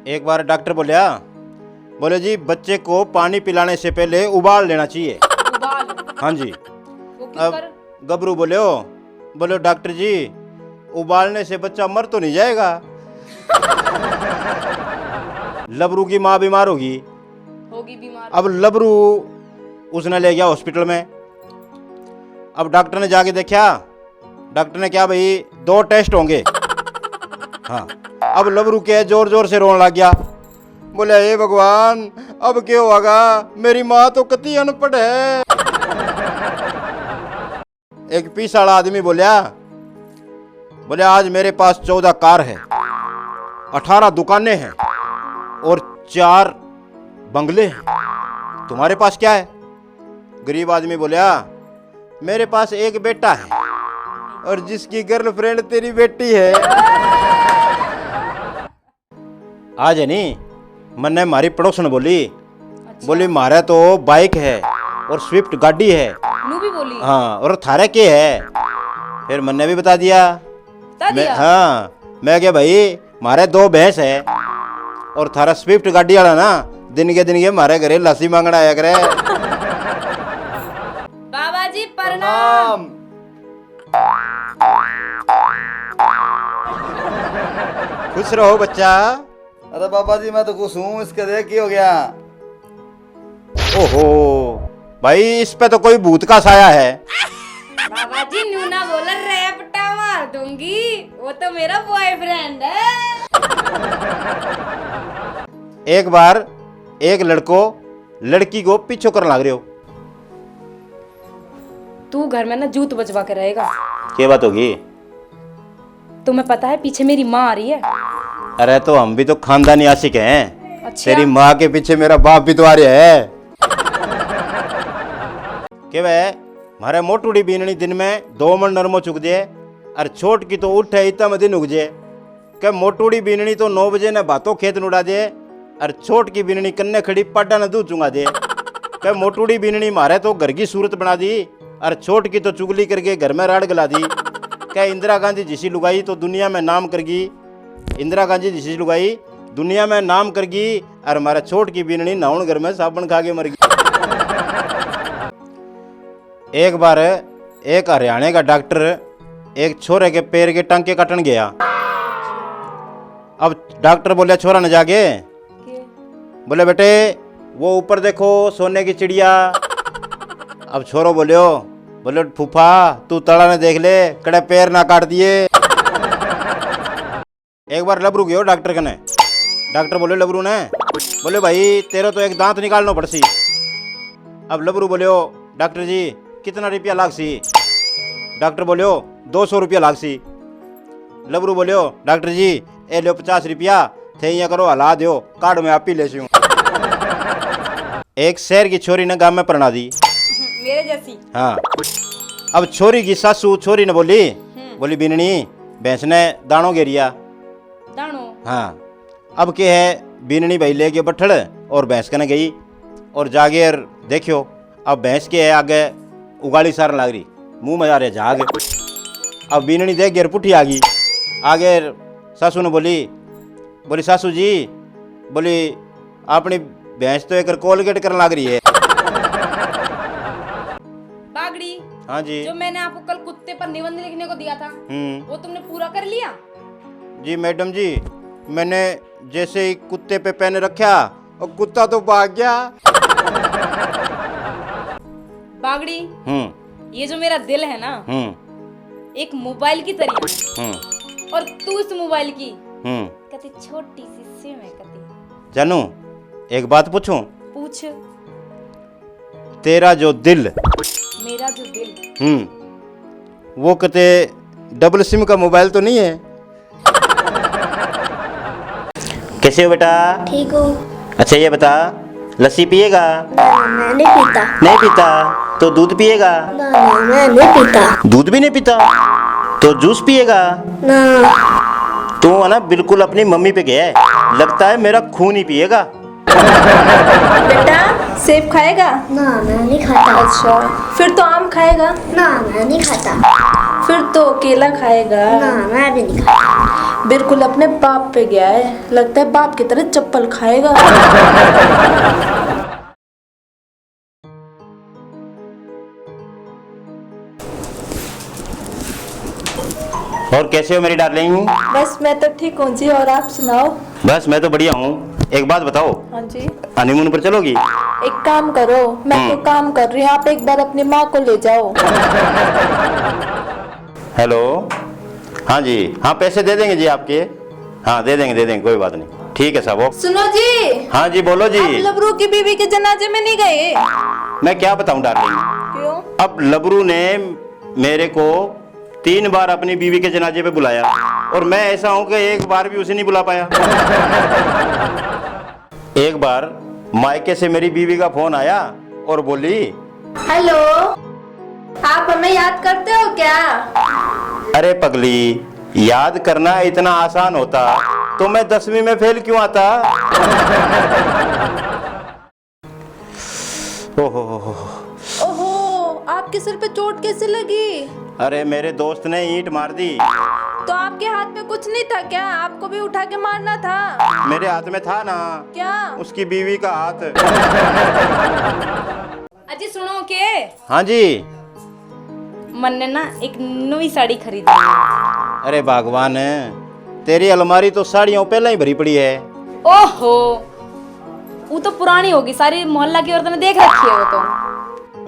एक बार डॉक्टर बोले जी बच्चे को पानी पिलाने से पहले उबाल लेना चाहिए। उबाल? हाँ जी। वो किस अब पर? गबरू बोले डॉक्टर जी उबालने से बच्चा मर तो नहीं जाएगा? लबरू की माँ बीमार होगी बीमार। अब लबरू उसने ले गया हॉस्पिटल में। अब डॉक्टर ने जाके देखा, डॉक्टर ने क्या भाई 2 टेस्ट होंगे। हाँ, अब लबरू के जोर जोर से रोने लग गया। बोले हे भगवान अब क्या होगा, मेरी माँ तो कतई अनपढ़ है। एक पीस वाला आदमी बोले आज मेरे पास 14 कार है, 18 दुकानें हैं और 4 बंगले हैं, तुम्हारे पास क्या है? गरीब आदमी बोला मेरे पास एक बेटा है और जिसकी गर्लफ्रेंड तेरी बेटी है। आज है नी मैंने हमारी पड़ोसन बोली। अच्छा। बोली मारे तो बाइक है और स्विफ्ट गाड़ी है। नू भी बोली? हाँ, और थारे के है? फिर मैंने भी बता दिया। हाँ, मैं क्या भाई मारे 2 भैंस है और थारा स्विफ्ट गाड़ी वाला ना दिन के मारे घरे लस्सी मांगना आया करे। बाबा जी प्रणाम। खुश रहो बच्चा। अरे बाबा जी मैं तो खुश हूँ, इसके देख की हो गया। ओहो भाई इस पे तो कोई भूत का साया है। बाबा जी न्यू ना बोला रैपटा मार दूंगी, वो तो मेरा बॉयफ्रेंड है। एक बार एक लड़की को पीछे कर लग रहे हो। तू घर में ना जूत बजवा के रहेगा। क्या बात होगी? तुम्हें पता है पीछे मेरी माँ आ रही है। अरे तो हम भी तो खानदानी आशिक हैं। अच्छा। तेरी माँ के पीछे मेरा बाप भी तो आ रहा है। के वे मारे मोटूड़ी बीननी दिन में 2 मन नरमो चुक दे और छोट की तो उठे इतना मत दिन उग जे। के मोटूड़ी बीननी तो 9 बजे ने बातों खेत नुड़ा दे और छोट की बीननी कन्ने खड़ी पाडा न दूध चुंगा दे। के मोटूड़ी बीननी मारे तो घर की सूरत बना दी और छोट की तो चुगली करके घर में राड़ गला दी। क्या इंदिरा गांधी जिसी लुगाई तो दुनिया में नाम करगी, इंदिरा गांधी जिसी लुगाई दुनिया में नाम करगी और हमारा छोट की बीननी नाउन घर में साबुन खा के मर गई। एक बार एक हरियाणा का डॉक्टर एक छोरे के पैर के टांके काटन गया। अब डॉक्टर बोले छोरा न जाके, बोले बेटे वो ऊपर देखो सोने की चिड़िया। अब छोरो बोले फूफा तू तड़ा ने देख ले कड़े पैर ना काट दिए। एक बार लबरू गयो डॉक्टर कने। डॉक्टर बोले लबरू ने बोले भाई तेरे तो एक दांत निकालना पड़सी। अब लबरू बोलियो डॉक्टर जी कितना रुपया लागसी? डॉक्टर बोलियो 200 रुपया लागसी। लबरू बोलियो डॉक्टर जी ए लो 50 रुपया थे यहाँ करो हला दो कार्ड में आप ही ले। एक शहर की छोरी ने गांव में पढ़ा दी मेरे जैसी। हाँ, अब छोरी की सासू छोरी ने बोली बीननी भैंस ने दाणो घेरिया। दाणो? हाँ, अब क्या है बीननी भाई ले के बठड़ और भैंस कने गई और जागे देखियो अब भैंस के है आगे उगाड़ी सारन लाग रही, मुंह में जा रहे झाग। अब बीननी देख गिर पुठी आ गई। आगे सासू ने बोली सासू जी बोली अपनी भैंस तो एक कोलगेट करने लग रही है। बागड़ी। हाँ जी। जो मैंने आपको कल कुत्ते पर निबंध लिखने को दिया था वो तुमने पूरा कर लिया? जी मैडम जी, मैंने जैसे ही कुत्ते पे पेन रखा और कुत्ता तो भाग गया। बागड़ी ये जो मेरा दिल है ना एक मोबाइल की तरह और तू इस मोबाइल की कति छोटी सी सिम है कति। जानू एक बात पूछूं? पूछ। तेरा जो दिल मेरा जो दिल वो कते डबल सिम का मोबाइल तो नहीं है? कैसे हो बेटा? ठीक हो? अच्छा ये बता लस्सी पिएगा? मैं नहीं पीता। नहीं पीता तो दूध पिएगा? ना मैं नहीं पीता। दूध भी नहीं पीता तो जूस पिएगा? ना। तू है ना बिल्कुल अपनी मम्मी पे गया है, लगता है मेरा खून ही पिएगा। बेटा सेब खाएगा? ना मैं नहीं खाता। अच्छा फिर तो आम खाएगा? ना मैं नहीं खाता। फिर तो केला खाएगा? ना मैं भी नहीं खाता। बिल्कुल अपने बाप पे गया है, लगता है बाप की तरह चप्पल खाएगा। और कैसे हो मेरी डार्लिंग? बस मैं तो ठीक हूँ जी, और आप सुनाओ? बस मैं तो बढ़िया हूँ। एक बात बताओ, हाँ जी। हनीमून पर चलोगी? एक काम करो, मैं तो काम कर रही हूँ, आप एक बार अपनी माँ को ले जाओ। हेलो, हाँ जी, हाँ पैसे दे देंगे जी आपके। हाँ दे देंगे कोई बात नहीं। ठीक है साहब। सुनो जी। हाँ जी बोलो जी। आप लबरू की बीवी के जनाजे में नहीं गए? मैं क्या बताऊं डार्लिंग, क्यों? अब लबरू ने मेरे को 3 बार अपनी बीवी के जनाजे पे बुलाया और मैं ऐसा हूं कि एक बार भी उसे नहीं बुला पाया। एक बार मायके से मेरी बीवी का फोन आया और बोली, हेलो, आप हमें याद करते हो क्या? अरे पगली, याद करना इतना आसान होता तो मैं 10वीं में फेल क्यों आता। ओहो, आपके सिर पे चोट कैसे लगी? अरे मेरे दोस्त ने ईंट मार दी। तो आपके हाथ में कुछ नहीं था क्या? आपको भी उठा के मारना था। मेरे हाथ में था ना, क्या? उसकी बीवी का हाथ। अजी सुनो के, हाँ जी। मन ने ना एक नई साड़ी खरीदी। अरे भगवान, तेरी अलमारी तो साड़ियों पहले ही भरी पड़ी है। ओहो, वो तो पुरानी होगी, सारी मोहल्ला की औरतों ने देख रखी है वो तो।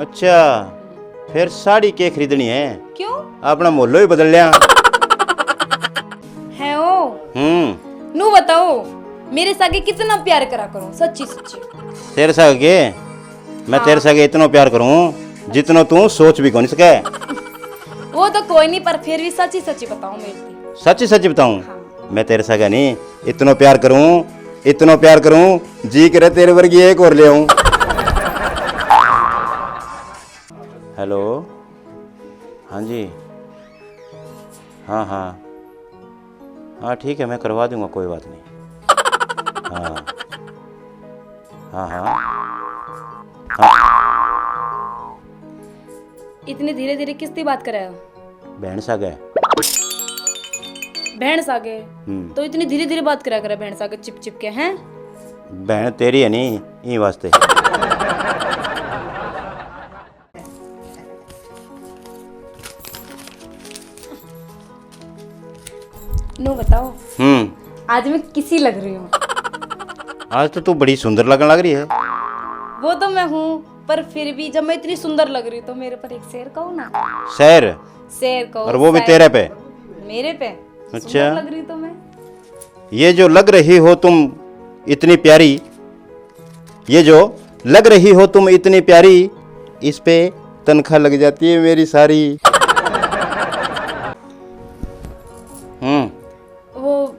अच्छा, फिर साड़ी के खरीदनी है? क्यों? अपना मोहल्लो ही बदल लिया है ओ। नू बताओ, मेरे सागे कितना प्यार करा करो, सच्ची सच्ची। तेरे सागे मैं तेरे सागे इतना प्यार करूं जितना तू सोच भी कौन सके। वो तो कोई नहीं, पर फिर भी सच्ची सच्ची बताओ मेरी। सच्ची सच्ची बताऊं? हाँ। मैं तेरे सागा नहीं इतना प्यार करूं जी करे तेरे वर्गी एक और ले आऊं। हेलो, हाँ जी, हाँ हाँ हाँ ठीक है, मैं करवा दूंगा, कोई बात नहीं। हाँ हाँ हाँ हाँ। इतनी धीरे धीरे किसकी बात कर रहे हो? बहन सागा है। बहन सागे? तो इतनी धीरे धीरे बात करा करे बहन सागे चिप चिप के हैं? बहन तेरी है नहीं, ई वास्ते। नो बताओ, आज मैं किसी लग रही हूँ? आज तो तू बड़ी सुंदर लगने लग रही है। वो तो मैं हूँ, पर फिर भी जब मैं इतनी सुंदर लग रही हूँ तो मेरे पर एक शेर कहो ना। शेर? शेर कहो। और वो भी शेर। तेरे पे? मेरे पे? अच्छा। सुंदर लग रही तो मैं। ये जो लग रही हो तुम इतनी प्यारी, ये जो लग रही हो तुम इतनी प्यारी, इस पे तनख्वाह लग जाती है मेरी सारी। वो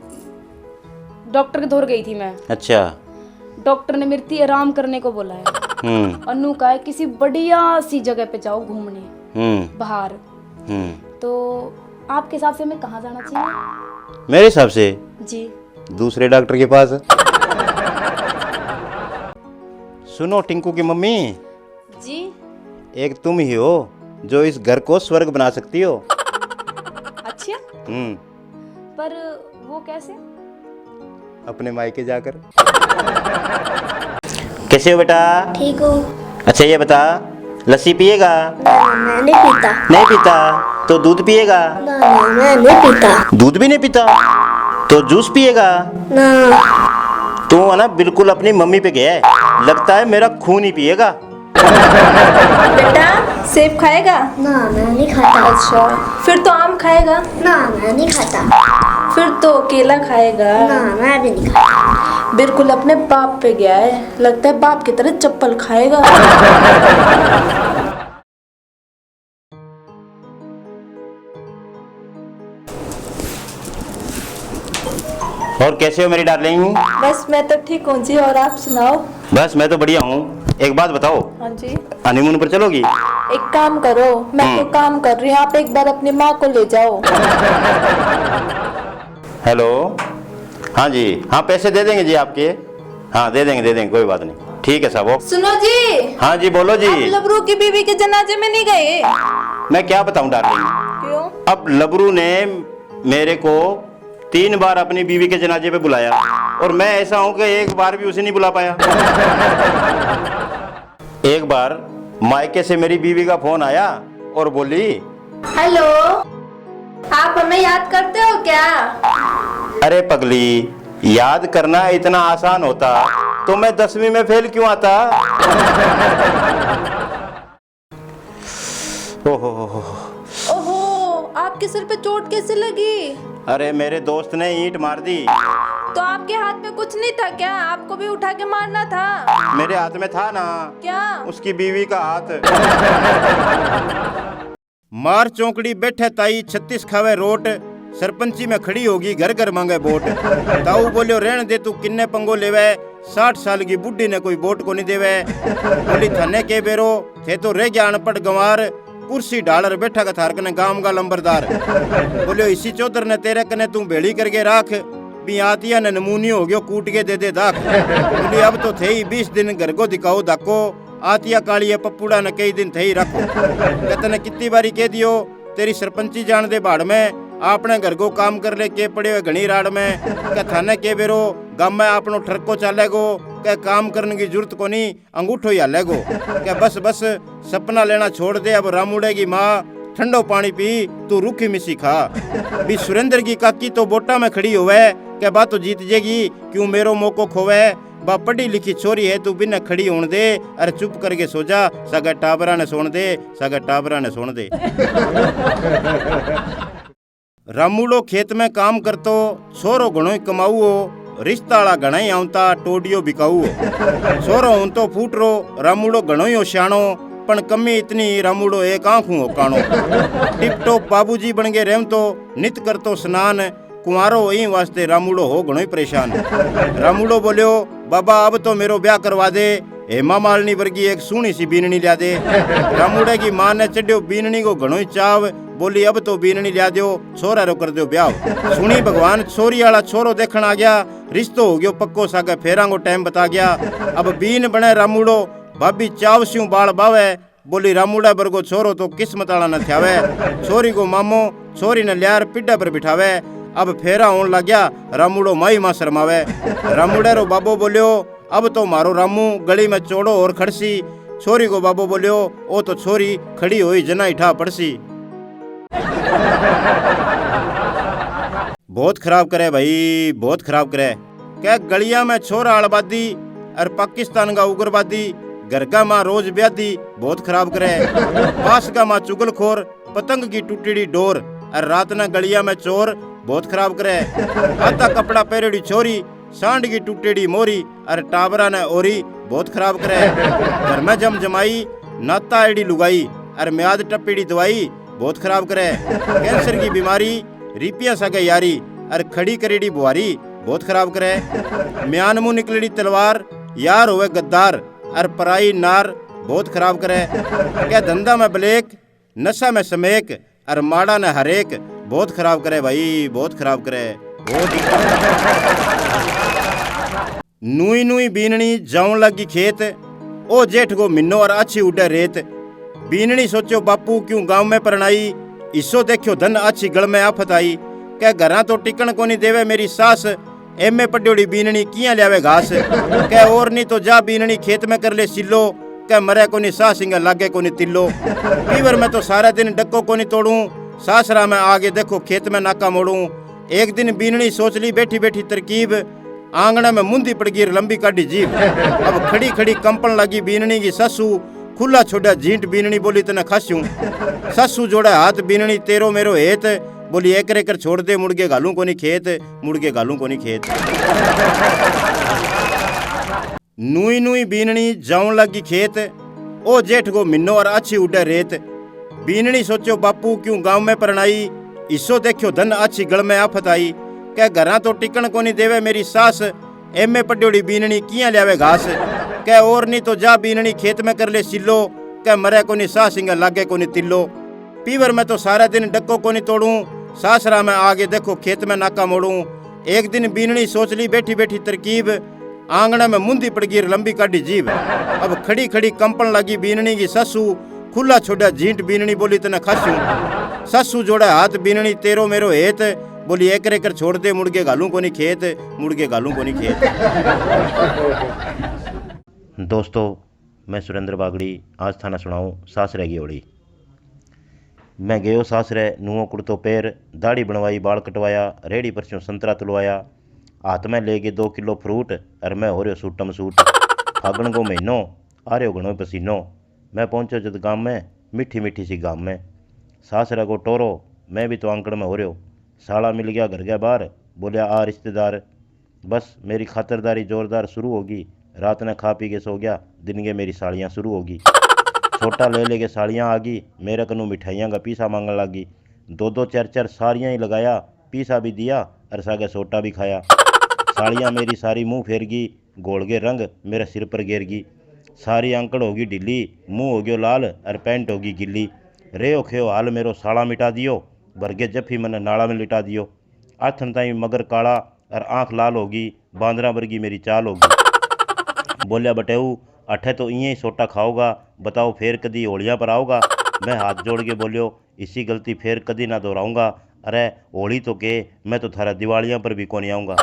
डॉक्टर के धोर गई थी मैं। अच्छा। डॉक्टर ने मेरी आराम करने को बोला है। अनु का है किसी बढ़िया सी जगह पे जाओ घूमने बाहर। तो आपके हिसाब से मैं कहाँ जाना चाहिए? मेरे हिसाब से जी, दूसरे डॉक्टर के पास। सुनो टिंकू की मम्मी जी, एक तुम ही हो जो इस घर को स्वर्ग बना सकती हो। अच्छा, पर वो कैसे? अपने मायके जाकर। कैसे हो बेटा? ठीक हो? अच्छा ये बता, लस्सी पिएगा? ना मैं नहीं पीता। नहीं पीता तो दूध पिएगा? ना मैं नहीं पीता। दूध भी नहीं पीता तो जूस पिएगा? ना। तू है ना बिल्कुल अपनी मम्मी पे गया है, लगता है मेरा खून ही पिएगा। बेटा सेब खाएगा? ना मैं नहीं खाता। अच्छा, फिर तो आम खाएगा? ना मैं नहीं खाता। फिर तो केला खाएगा? ना मैं भी नहीं खाता। बिल्कुल अपने बाप पे गया है, लगता है बाप की तरह चप्पल खाएगा। और कैसे हो मेरी डार्लिंग? बस मैं तो ठीक हूँ जी, और आप सुनाओ? बस मैं तो बढ़िया हूँ। एक बात बताओ, हाँ जी। हनीमून पर चलोगी? एक काम करो, मैं तो काम कर रही हूँ, आप एक बार अपनी माँ को ले जाओ। हेलो, हाँ जी, हाँ पैसे दे देंगे जी आपके। हाँ दे देंगे कोई बात नहीं। ठीक है साहब। सुनो जी। हाँ जी बोलो जी। आप लबरू की बीवी के जनाजे में नहीं गए? मैं क्या बताऊं डार्लिंग, क्यों? अब लबरू ने मेरे को 3 बार अपनी बीवी के जनाजे पे बुलाया, और मैं ऐसा हूं कि एक बार भी उसे नहीं बुला पाया। एक बार मायके से मेरी बीवी का फोन आया और बोली, हेलो, आप हमें याद करते हो क्या? अरे पगली, याद करना इतना आसान होता तो मैं 10वीं में फेल क्यों आता। ओहो, ओहो, आपके सिर पे चोट कैसे लगी? अरे मेरे दोस्त ने ईंट मार दी। तो आपके हाथ में कुछ नहीं था क्या? आपको भी उठा के मारना था। मेरे हाथ में था ना, क्या? उसकी बीवी का हाथ। मार चौकड़ी बैठे ताई 36 खावे रोट, सरपंची में खड़ी होगी घर घर मांगे वोट। ताऊ बोलियो रहने दे तू किन्ने पंगो लेवे, 60 साल की बुढ़ी ने कोई वोट को नहीं देवे। बोली थाने के बेरो थे तो रह गया अनपढ़ गंवार, कुर्सी डालर बैठा का थार कने गांव का लंबरदार। बोलियो इसी चौधर ने तेरे कने तू भेड़ी करके राख, भी आतिया ने नमूनी हो गयो कूट के दे दे दाख। बोली अब तो थे ही 20 दिन घर को दिखाओ दाको, आतिया काली पप्पूड़ा ने कई दिन थे ही रखो। कहते ने कितनी बारी कह दियो तेरी सरपंची जान दे बाड़ में, आपने घर को काम कर ले के पड़े हुए घनी राड़ में। क्या थाने के बेरो गांव में आपनो ठरको चालेगो, क्या काम करने की जरूरत को नहीं अंगूठो ही हालेगो। क्या बस बस सपना लेना छोड़ दे, अब रामुड़े की माँ ठंडो पानी पी तू रूखी मिसी खा। भी सुरेंद्र की काकी तो बोटा में खड़ी होवे, क्या बात तो जीत जेगी क्यों मेरो मौको खोवे। बा पढ़ी लिखी छोरी है तू बिना खड़ी होने दे, अरे चुप करके सो जा, सगा टाबरा ने सोन दे, सगा टाबरा ने सोन दे। रामूड़ो खेत में काम करतो, छोरो घणो ही कमाऊओ, रिश्ता वाला घणा ही आवता टोडियो बिकाऊओ। छोरो हूं तो फूटरो, रामूड़ो घणो ही होशियाणो, पण कमी इतनी रामूड़ो एक आंखों हो काणो। टिप टॉप बाबूजी बन गए रेम तो नित करतो स्नान, कुंवारो ई वास्ते रामूड़ो हो घणो ही परेशान। रामूड़ो बोलियो बाबा अब तो मेरो ब्याह करवा दे, हेमा मालिनी वर्गी एक सूनी सी बीननी लिया दे। रामूड़े की मां ने चढ़ियो बीननी को घणो ही चाव, बोली अब तो बीननी लिया दो, छोरा रो कर दो ब्याह। सुनी भगवान छोरी वाला छोरो देखण आ गया, रिश्तो हो गयो पक्को, सागे फेरा को टाइम बता गया। अब बीन बने रामूड़ो, भाभी चाव स्यू बाल बावे, बोली रामूड़ा बरगो छोरो तो किस्मत वाला न थ्यावे। छोरी को मामो छोरी ने लियार पिड्डा पर बिठावे, अब फेरा होने लग गया, रामूड़ो माई मां शर्मावे। रामूड़े रो बाबो बोलियो अब तो मारो रामू गली में चोड़ो और खड़सी। छोरी को बाबो बोलियो ओ तो छोरी खड़ी हुई जना इठा पड़सी। बहुत खराब करे भाई, बहुत खराब करे। क्या गलिया में छोरा आलबादी और पाकिस्तान का उग्रवादी, घर का माँ रोज ब्यादी, बहुत खराब करे। पास का माँ चुगलखोर, पतंग की टूटीडी डोर, और रात न गलिया में चोर, बहुत खराब करे। आधा कपड़ा पहरेड़ी छोरी, सांड की टूटेड़ी मोरी, और टाबरा ने ओरी, बहुत खराब करे। घर में जम जमाई, नाता आईडी लुगाई, और म्याद टपेड़ी दवाई, बहुत खराब करे। कैंसर की बीमारी, रिपिया सगे यारी, और खड़ी करेड़ी बुआरी, बहुत खराब करे। म्यान मुंह निकलेड़ी तलवार, यार होवे गद्दार, और पराई नार, बहुत खराब करे। क्या धंधा में ब्लेक, नशा में समेक, और माड़ा ने हरेक, बहुत खराब करे भाई, बहुत खराब करे। बहुत नूई नूई बीननी जाऊं लगी खेत, ओ जेठ को मिन्नो और अच्छी उड़े रेत। बीननी सोचो बापू क्यों गांव में परनाई, इसो देखियो धन अच्छी गल में आफत आई। क्या घरा तो टिकन को नहीं देवे मेरी सास, एमे पड्योड़ी बीननी किया लियावे घास। क्या और नहीं तो जा बीननी खेत में कर ले सिलो, क्या मरे को नहीं सास सिंगा लागे को नहीं तिल्लो। पीवर में तो सारा दिन डक्को को नहीं तोड़ूं, सासरा में आगे देखो खेत में नाका मोड़ूं। एक दिन बीननी सोच ली बैठी बैठी तरकीब, आंगना में मुंदी पड़ गई लंबी काटी जीभ। अब खड़ी खड़ी कंपन लगी बीननी की ससू, खुला छोड़ा झींट बीननी बोली तना खास्यूं। ससू जोड़ा हाथ बीननी तेरो मेरो हेत, बोली एक रेकर छोड़ दे मुड़के घालू को नहीं खेत, मुड़के घालू को नहीं खेत। नूई नूई बीननी जाऊं लगी खेत, ओ जेठ को मिन्नो और अच्छी उड़े रेत। बीननी सोचो बापू क्यों गांव में परनाई, इसो देखियो धन अच्छी गल में आफत आई। क्या घरा तो टिकन को नहीं देवे मेरी सास, एमे पड्योड़ी बीननी किया लियावे घास। क्या और नहीं तो जा बीननी खेत में कर ले सिलो, क्या मरे को नहीं सास सिंगा लागे को नहीं तिल्लो। पीवर में तो सारा दिन डक्को को नहीं तोड़ूं, सासरा में आगे देखो खेत में नाका मोड़ूं। एक दिन बीननी सोच ली बैठी बैठी तरकीब, आंगना में मुंदी पड़ गई लंबी काटी जीभ। अब खड़ी खड़ी कंपन लगी बीननी की ससू, खुला छोड़ा झींट बीननी बोली तना खास्यूं। ससू जोड़ा हाथ बीननी तेरो मेरो हेत, बोली एक कर छोड़ दे, मुड़ के घालूं को नहीं खेत, मुड़ के घालूं को नहीं खेत। दोस्तों मैं सुरेंद्र बागड़ी आज थाना सुनाऊँ सासरे की होड़ी। मैं गयो सासरे, नुओ कुर्तो पैर, दाढ़ी बनवाई, बाल कटवाया, रेड़ी पर से संतरा तुलवाया, हाथ में ले गए 2 किलो फ्रूट, और मैं हो रहो सूटम सूट। फागण को महीनो आ रहे हो घणो पसीनो, मैं पहुंचो जद गांव में, मीठी मीठी सी गांव में। सासरा को टोरो, मैं भी तो आंकड़ में हो रहो, साला मिल गया घर के बाहर, बोलिया आ रिश्तेदार। बस मेरी खातरदारी जोरदार शुरू होगी, रात ने खा पी के सो गया, दिन के मेरी साड़ियाँ शुरू होगी। छोटा ले लेके साड़ियाँ आ गई, मेरे कनु मिठाइयाँ का पीसा मांगने लगी। 2-2 4-4 साड़ियाँ ही लगाया, पीसा भी दिया और सागे सोटा भी खाया। साड़ियाँ मेरी सारी मुंह फेर गई, गोल के रंग मेरे सिर पर गिर गई। सारी आंकड़ होगी ढीली, मुंह हो गयो लाल और पैंट होगी गिल्ली। रे खेओ हाल मेरो साड़ा मिटा दियो, भरगे जफी मन नाला में लिटा दियो। आथन ताई मगर काला और आँख लाल होगी, बांदरा वर्गी मेरी चाल होगी। बोलिया बटेऊ अठे तो इं ही सोटा खाओगा, बताओ फिर कदी होलियाँ पर आओगा। मैं हाथ जोड़ के बोलियो इसी गलती फिर कदी ना दोहराऊंगा। अरे होली तो के, मैं तो थारा दिवालियाँ पर भी कौन आऊँगा।